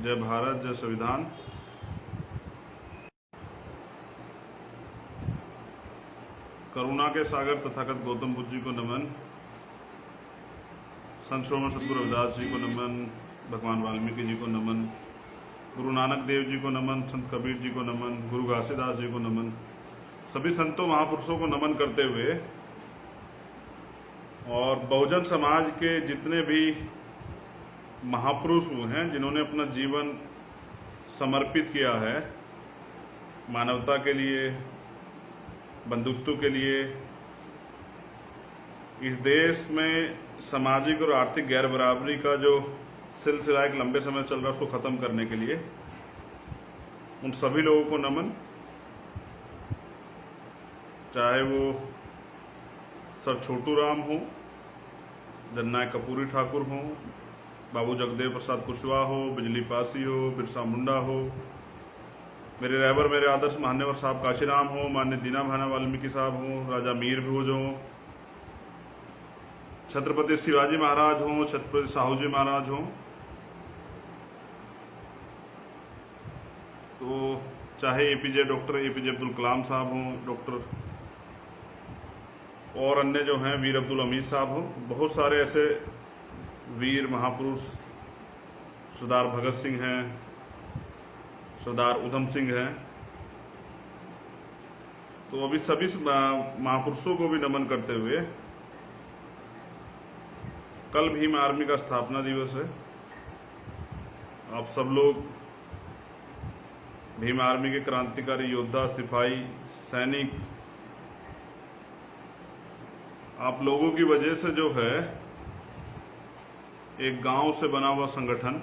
जय भारत, जय संविधान। करुणा के सागर तथागत गौतम बुद्ध जी को नमन। संत श्रोमणी सद्गुरु रविदास जी को नमन। भगवान वाल्मीकि जी को नमन। गुरु नानक देव जी को नमन। संत कबीर जी को नमन। गुरु घासीदास जी को नमन। सभी संतों महापुरुषों को नमन करते हुए और बहुजन समाज के जितने भी महापुरुष हैं जिन्होंने अपना जीवन समर्पित किया है मानवता के लिए, बंधुत्व के लिए, इस देश में सामाजिक और आर्थिक गैर बराबरी का जो सिलसिला एक लंबे समय चल रहा है उसको खत्म करने के लिए, उन सभी लोगों को नमन। चाहे वो सर छोटू राम हो, जननायक कर्पूरी ठाकुर हो, बाबू जगदेव प्रसाद कुशवाहा हो, बिजली पासी हो, बिरसा मुंडा हो, मेरे रहबर मेरे आदर्श मान्यवर साहब काशीराम हो, मान्य दीना भाना वाल्मीकि साहब हो, राजा मीर भोज हो, छत्रपति शिवाजी महाराज हो, छत्रपति साहू जी महाराज हो, तो चाहे डॉक्टर एपीजे अब्दुल कलाम साहब हो, डॉक्टर और अन्य जो हैं वीर अब्दुल हमीद साहब हो, बहुत सारे ऐसे वीर महापुरुष, सरदार भगत सिंह हैं, सरदार उधम सिंह हैं, तो अभी सभी महापुरुषों को भी नमन करते हुए कल भीम आर्मी का स्थापना दिवस है। आप सब लोग भीम आर्मी के क्रांतिकारी योद्धा, सिपाही, सैनिक, आप लोगों की वजह से जो है एक गांव से बना हुआ संगठन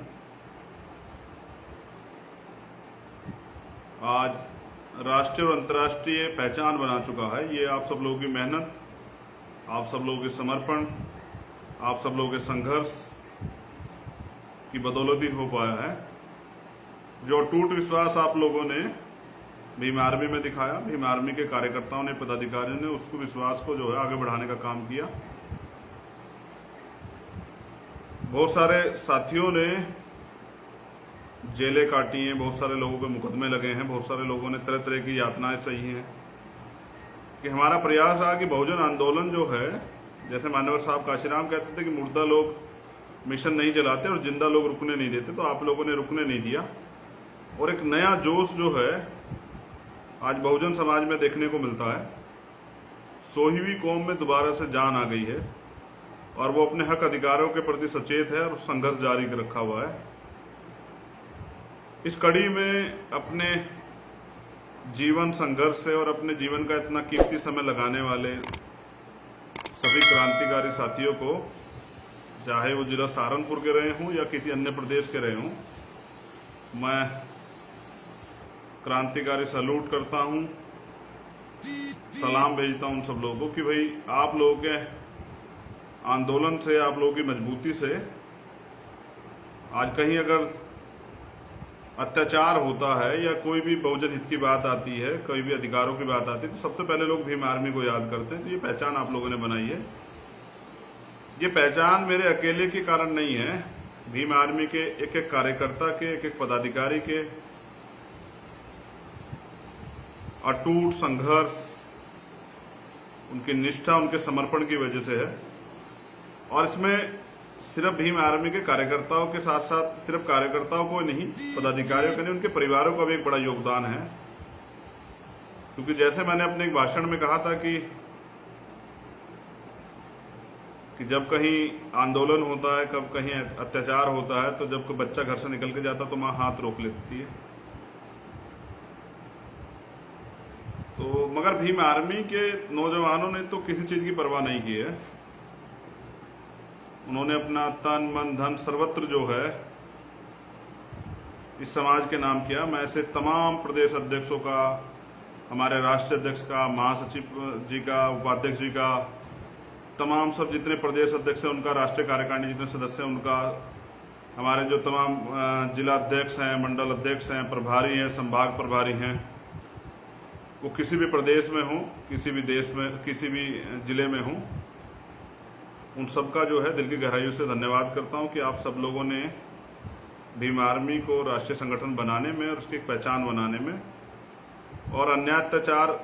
आज राष्ट्रीय और अंतर्राष्ट्रीय पहचान बना चुका है। ये आप सब लोगों की मेहनत, आप सब लोगों के समर्पण, आप सब लोगों के संघर्ष की बदौलत ही हो पाया है। जो टूट विश्वास आप लोगों ने भीम आर्मी में दिखाया, भीम आर्मी के कार्यकर्ताओं ने, पदाधिकारियों ने उसको विश्वास को जो है आगे बढ़ाने का काम किया। बहुत सारे साथियों ने जेलें काटी हैं, बहुत सारे लोगों के मुकदमे लगे हैं, बहुत सारे लोगों ने तरह तरह की यातनाएं सही हैं। कि हमारा प्रयास रहा कि बहुजन आंदोलन जो है, जैसे मान्यवर साहब काशीराम कहते थे कि मुर्दा लोग मिशन नहीं चलाते और जिंदा लोग रुकने नहीं देते, तो आप लोगों ने रुकने नहीं दिया और एक नया जोश जो है आज बहुजन समाज में देखने को मिलता है। सोहीवी कौम में दोबारा से जान आ गई है और वो अपने हक अधिकारों के प्रति सचेत है और संघर्ष जारी रखा हुआ है। इस कड़ी में अपने जीवन संघर्ष से और अपने जीवन का इतना कीमती समय लगाने वाले सभी क्रांतिकारी साथियों को, चाहे वो जिला सहारनपुर के रहे हों या किसी अन्य प्रदेश के रहे हों, मैं क्रांतिकारी सैल्यूट करता हूं, सलाम भेजता हूं उन सब लोगों को कि भाई आप लोगों के आंदोलन से, आप लोगों की मजबूती से आज कहीं अगर अत्याचार होता है या कोई भी बहुजन हित की बात आती है, कोई भी अधिकारों की बात आती है, तो सबसे पहले लोग भीम आर्मी को याद करते हैं। तो ये पहचान आप लोगों ने बनाई है। ये पहचान मेरे अकेले के कारण नहीं है, भीम आर्मी के एक एक कार्यकर्ता के, एक एक पदाधिकारी के अटूट संघर्ष, उनकी निष्ठा, उनके समर्पण की वजह से है। और इसमें सिर्फ भीम आर्मी के कार्यकर्ताओं के साथ साथ सिर्फ कार्यकर्ताओं को नहीं, पदाधिकारियों का नहीं, उनके परिवारों का भी एक बड़ा योगदान है। क्योंकि जैसे मैंने अपने एक भाषण में कहा था कि जब कहीं आंदोलन होता है, कब कहीं अत्याचार होता है, तो जब कोई बच्चा घर से निकल के जाता तो माँ हाथ रोक लेती है। तो मगर भीम आर्मी के नौजवानों ने तो किसी चीज की परवाह नहीं की है। उन्होंने अपना तन मन धन सर्वत्र जो है इस समाज के नाम किया। मैं ऐसे तमाम प्रदेश अध्यक्षों का, हमारे राष्ट्रीय अध्यक्ष का, महासचिव जी का, उपाध्यक्ष जी का, तमाम सब जितने प्रदेश अध्यक्ष हैं उनका, राष्ट्रीय कार्यकारिणी जितने सदस्य हैं उनका, हमारे जो तमाम जिला अध्यक्ष हैं, मंडल अध्यक्ष हैं, प्रभारी हैं, संभाग प्रभारी हैं, वो किसी भी प्रदेश में हो, किसी भी देश में, किसी भी जिले में हो, उन सबका जो है दिल की गहराइयों से धन्यवाद करता हूं कि आप सब लोगों ने भीम आर्मी को राष्ट्रीय संगठन बनाने में और उसकी एक पहचान बनाने में और अन्याय अत्याचार,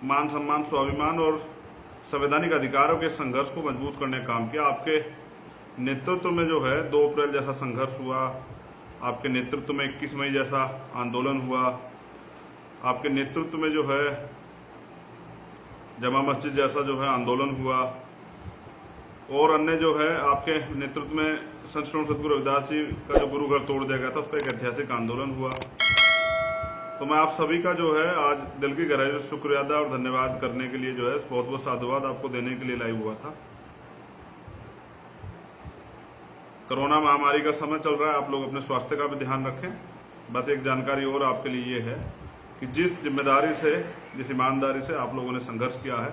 मान सम्मान, स्वाभिमान और संवैधानिक अधिकारों के संघर्ष को मजबूत करने का काम किया। आपके नेतृत्व में जो है 2 अप्रैल जैसा संघर्ष हुआ, आपके नेतृत्व में 21 मई जैसा आंदोलन हुआ, आपके नेतृत्व में जो है जमा मस्जिद जैसा जो है आंदोलन हुआ और अन्य जो है आपके नेतृत्व में संत श्री सद्गुरु रविदास जी का जो गुरु घर तोड़ दिया गया था उसका एक ऐतिहासिक आंदोलन हुआ। तो मैं आप सभी का जो है आज दिल की गहराई से शुक्रिया अदा और धन्यवाद करने के लिए जो है बहुत बहुत साधुवाद आपको देने के लिए लाइव हुआ था। कोरोना महामारी का समय चल रहा है, आप लोग अपने स्वास्थ्य का भी ध्यान रखें। बस एक जानकारी और आपके लिए ये है कि जिस जिम्मेदारी से, जिस ईमानदारी से आप लोगों ने संघर्ष किया है,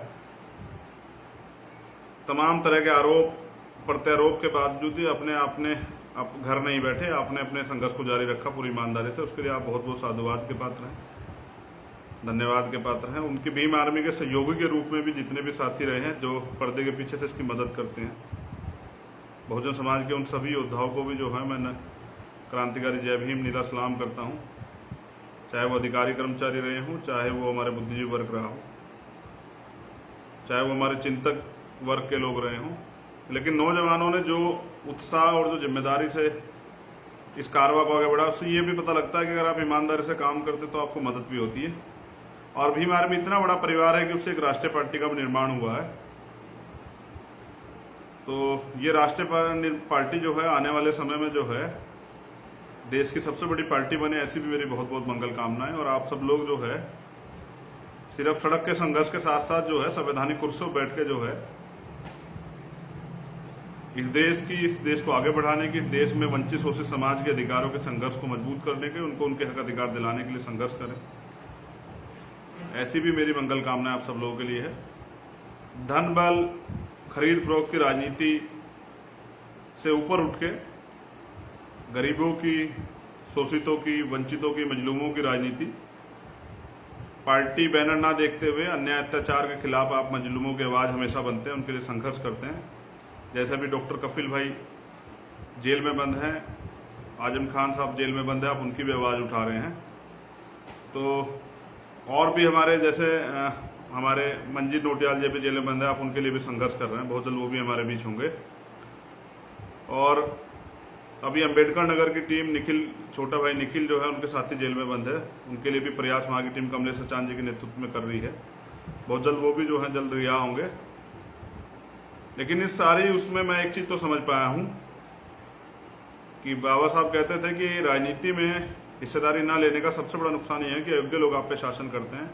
तमाम तरह के आरोप प्रत्यारोप के बावजूद भी अपने आप घर नहीं बैठे, आपने अपने संघर्ष को जारी रखा पूरी ईमानदारी से। उसके लिए आप बहुत बहुत साधुवाद के पात्र हैं, धन्यवाद के पात्र हैं। उनकी भीम आर्मी के सहयोगी के रूप में भी जितने भी साथी रहे हैं जो पर्दे के पीछे से इसकी मदद करते हैं, बहुजन समाज के उन सभी योद्धाओं को भी जो है मैं क्रांतिकारी जय भीम नीला सलाम करता हूँ। चाहे वो अधिकारी कर्मचारी रहे हों, चाहे वो हमारे बुद्धिजीवी वर्ग रहा हो, चाहे वो हमारे चिंतक वर्ग के लोग रहे हों, लेकिन नौजवानों ने जो उत्साह और जो जिम्मेदारी से इस कारवा को आगे बढ़ा, उससे ये भी पता लगता है कि अगर आप ईमानदारी से काम करते तो आपको मदद भी होती है। और भीम आर्मी इतना बड़ा परिवार है कि उससे एक राष्ट्रीय पार्टी का भी निर्माण हुआ है। तो ये राष्ट्रीय पार्टी जो है आने वाले समय में जो है देश की सबसे बड़ी पार्टी बने, ऐसी भी मेरी बहुत बहुत मंगल कामनाएं। और आप सब लोग जो है सिर्फ सड़क के संघर्ष के साथ साथ जो है संवैधानिक कुर्सियों बैठ के जो है इस देश को आगे बढ़ाने की, देश में वंचित शोषित समाज के अधिकारों के संघर्ष को मजबूत करने के, उनको उनके हक अधिकार दिलाने के लिए संघर्ष करें। ऐसी भी मेरी मंगल कामना आप सब लोगों के लिए है। धन बल खरीद फरोख्त की राजनीति से ऊपर उठ के गरीबों की, शोषितों की, वंचितों की, मजलूमों की राजनीति, पार्टी बैनर ना देखते हुए अन्याय अत्याचार के खिलाफ आप मजलूमों की आवाज हमेशा बनते हैं, उनके लिए संघर्ष करते हैं। जैसे अभी डॉक्टर कफिल भाई जेल में बंद हैं, आजम खान साहब जेल में बंद है, आप उनकी भी आवाज़ उठा रहे हैं। तो और भी हमारे जैसे हमारे मंजीत नोटियाल जी भी जेल में बंद है, आप उनके लिए भी संघर्ष कर रहे हैं। बहुत जल्द वो भी हमारे बीच होंगे। और अभी अंबेडकर नगर की टीम निखिल, छोटा भाई निखिल जो है उनके साथी जेल में बंद है, उनके लिए भी प्रयास वहाँ की टीम कमलेश चांद जी के नेतृत्व में कर रही है। बहुत जल्द वो भी जो है जल्द रिहा होंगे। लेकिन इस सारी उसमें मैं एक चीज तो समझ पाया हूं कि बाबा साहब कहते थे कि राजनीति में हिस्सेदारी ना लेने का सबसे बड़ा नुकसान यह है कि अयोग्य लोग आप पे शासन करते हैं।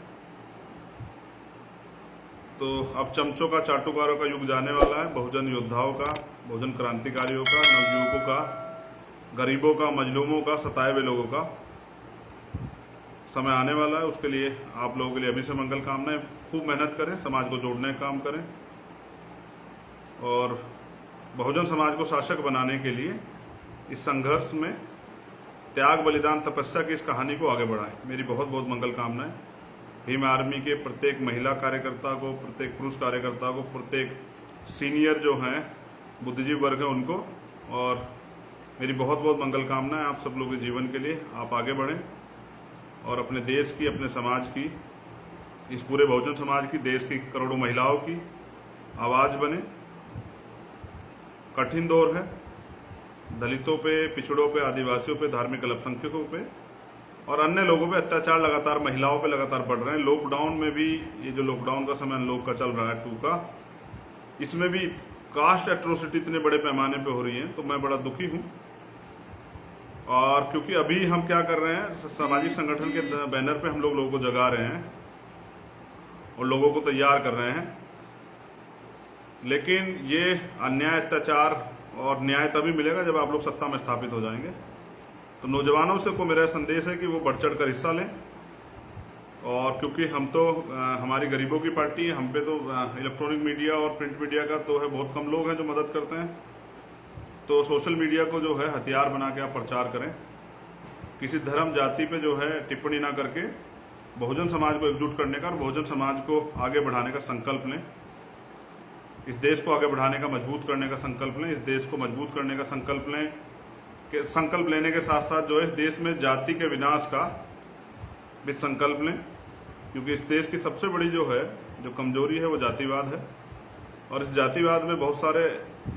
तो अब चमचों का, चाटुकारों का युग जाने वाला है। बहुजन योद्धाओं का, बहुजन क्रांतिकारियों का, नवयुवकों का, गरीबों का, मजलूमों का, सताए हुए लोगों का समय आने वाला है। उसके लिए आप लोगों के लिए अभी से मंगल कामनाएं। खूब मेहनत करें, समाज को जोड़ने का काम करें और बहुजन समाज को शासक बनाने के लिए इस संघर्ष में त्याग, बलिदान, तपस्या की इस कहानी को आगे बढ़ाएं। मेरी बहुत बहुत मंगल कामनाएं। भीम आर्मी के प्रत्येक महिला कार्यकर्ता को, प्रत्येक पुरुष कार्यकर्ता को, प्रत्येक सीनियर जो हैं बुद्धिजीवी वर्ग है उनको, और मेरी बहुत बहुत मंगल कामनाएं आप सब लोगों के जीवन के लिए। आप आगे बढ़ें और अपने देश की, अपने समाज की, इस पूरे बहुजन समाज की, देश की करोड़ों महिलाओं की आवाज बने। कठिन दौर है, दलितों पे, पिछड़ों पे, आदिवासियों पे, धार्मिक अल्पसंख्यकों पे और अन्य लोगों पे अत्याचार लगातार, महिलाओं पे लगातार बढ़ रहे हैं। लॉकडाउन में भी, ये जो लॉकडाउन का समय अनलॉक का चल रहा है 2 का, इसमें भी कास्ट एट्रोसिटी इतने बड़े पैमाने पे हो रही है, तो मैं बड़ा दुखी हूं। और क्योंकि अभी हम क्या कर रहे हैं, सामाजिक संगठन के बैनर पे हम लोगों को जगा रहे हैं और लोगों को तैयार कर रहे हैं, लेकिन ये अन्याय, अत्याचार और न्याय तभी मिलेगा जब आप लोग सत्ता में स्थापित हो जाएंगे। तो नौजवानों से को मेरा संदेश है कि वो बढ़ चढ़ कर हिस्सा लें। और क्योंकि हम तो हमारी गरीबों की पार्टी है, हम पे तो इलेक्ट्रॉनिक मीडिया और प्रिंट मीडिया का तो है, बहुत कम लोग हैं जो मदद करते हैं। तो सोशल मीडिया को जो है हथियार बना के आप प्रचार करें। किसी धर्म, जाति पे जो है टिप्पणी ना करके बहुजन समाज को एकजुट करने का और बहुजन समाज को आगे बढ़ाने का संकल्प लें। इस देश को आगे बढ़ाने का, मजबूत करने का संकल्प लें। इस देश को मजबूत करने का संकल्प लें। के संकल्प लेने के साथ साथ जो है देश में जाति के विनाश का भी संकल्प लें, क्योंकि इस देश की सबसे बड़ी जो है जो कमजोरी है वो जातिवाद है। और इस जातिवाद में बहुत सारे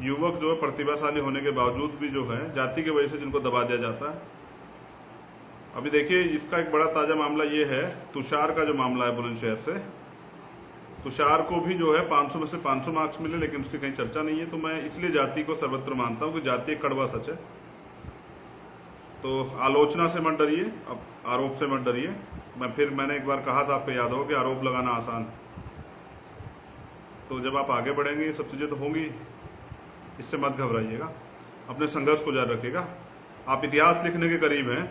युवक जो है प्रतिभाशाली होने के बावजूद भी जो है जाति की वजह से जिनको दबा दिया जाता है। अभी देखिए इसका एक बड़ा ताजा मामला ये है, तुषार का जो मामला है बुलंदशहर से। तुषार को भी जो है 500 में से 500 मार्क्स मिले, लेकिन उसकी कहीं चर्चा नहीं है। तो मैं इसलिए जाति को सर्वत्र मानता हूं कि जाति एक कड़वा सच है। तो आलोचना से मत डरिए, अब आरोप से मत डरिए। मैंने एक बार कहा था, आपको याद हो कि आरोप लगाना आसान, तो जब आप आगे बढ़ेंगे ये सब चीजें तो होंगी, इससे मत घबराइएगा, अपने संघर्ष को जारी रखिएगा। आप इतिहास लिखने के करीब हैं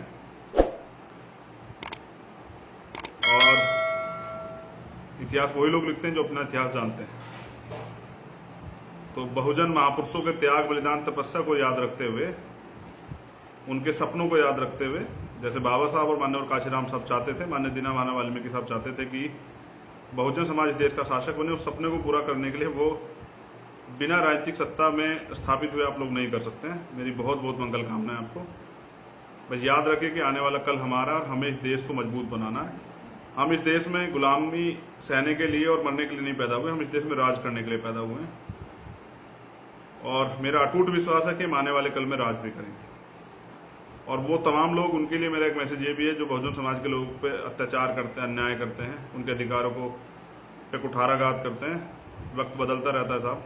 और इतिहास वही लोग लिखते हैं जो अपना इतिहास जानते हैं। तो बहुजन महापुरुषों के त्याग, बलिदान, तपस्या को याद रखते हुए, उनके सपनों को याद रखते हुए, जैसे बाबा साहब और माननीय काशीराम साहब चाहते थे, माननीय दीननाथ वाल्मीकि साहब चाहते थे कि बहुजन समाज देश का शासक बने, उस सपने को पूरा करने के लिए वो बिना राजनीतिक सत्ता में स्थापित हुए आप लोग नहीं कर सकते हैं। मेरी बहुत बहुत मंगल कामनाएं आपको। बस याद रखिए कि आने वाला कल हमारा और हमें इस देश को मजबूत बनाना है। हम इस देश में गुलामी सहने के लिए और मरने के लिए नहीं पैदा हुए, हम इस देश में राज करने के लिए पैदा हुए हैं। और मेरा अटूट विश्वास है कि हम आने वाले कल में राज भी करेंगे। और वो तमाम लोग, उनके लिए मेरा एक मैसेज ये भी है जो बहुजन समाज के लोगों पे अत्याचार करते हैं, अन्याय करते हैं, उनके अधिकारों को पे कुठाराघात करते हैं। वक्त बदलता रहता है साहब,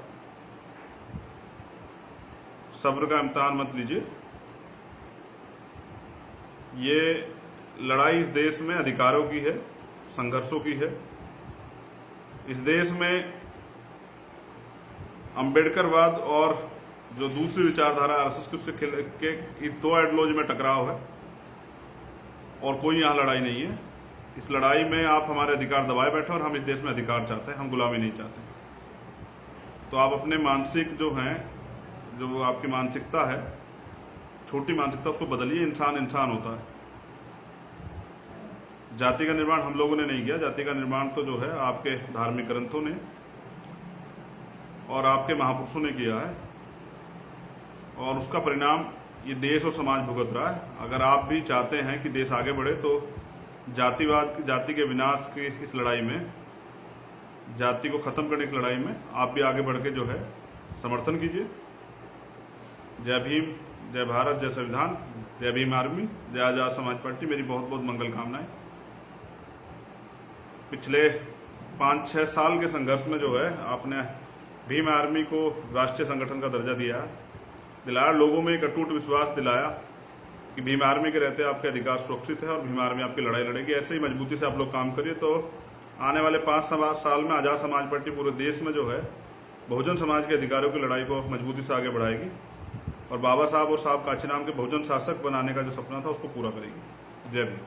सब्र का इम्तिहान मत लीजिए। ये लड़ाई इस देश में अधिकारों की है, संघर्षों की है। इस देश में अंबेडकरवाद और जो दूसरी विचारधारा आरएसएस की, उसके दो आइडियोलॉजी में टकराव है और कोई यहाँ लड़ाई नहीं है। इस लड़ाई में आप हमारे अधिकार दबाए बैठे और हम इस देश में अधिकार चाहते हैं, हम गुलामी नहीं चाहते। तो आप अपने मानसिक जो हैं, जो आपकी मानसिकता है, छोटी मानसिकता, उसको बदलिए। इंसान इंसान होता है। जाति का निर्माण हम लोगों ने नहीं किया, जाति का निर्माण तो जो है आपके धार्मिक ग्रंथों ने और आपके महापुरुषों ने किया है, और उसका परिणाम ये देश और समाज भुगत रहा है। अगर आप भी चाहते हैं कि देश आगे बढ़े तो जातिवाद, जाति के विनाश की इस लड़ाई में, जाति को खत्म करने की लड़ाई में आप भी आगे बढ़ के जो है समर्थन कीजिए। जय भीम, जय भारत, जय संविधान, जय भीम आर्मी, जय आजाद समाज पार्टी। मेरी बहुत बहुत मंगल कामनाएं। पिछले 5-6 साल के संघर्ष में जो है आपने भीम आर्मी को राष्ट्रीय संगठन का दर्जा दिलाया, लोगों में एक अटूट विश्वास दिलाया कि भीम आर्मी के रहते आपके अधिकार सुरक्षित है और भीम आर्मी आपकी लड़ाई लड़ेगी। ऐसे ही मजबूती से आप लोग काम करिए, तो आने वाले 5 साल में आजाद समाज पार्टी पूरे देश में जो है बहुजन समाज के अधिकारों की लड़ाई को मजबूती से आगे बढ़ाएगी और बाबा साहब और साहब काशीराम के बहुजन शासक बनाने का जो सपना था उसको पूरा करेगी। जय भीम।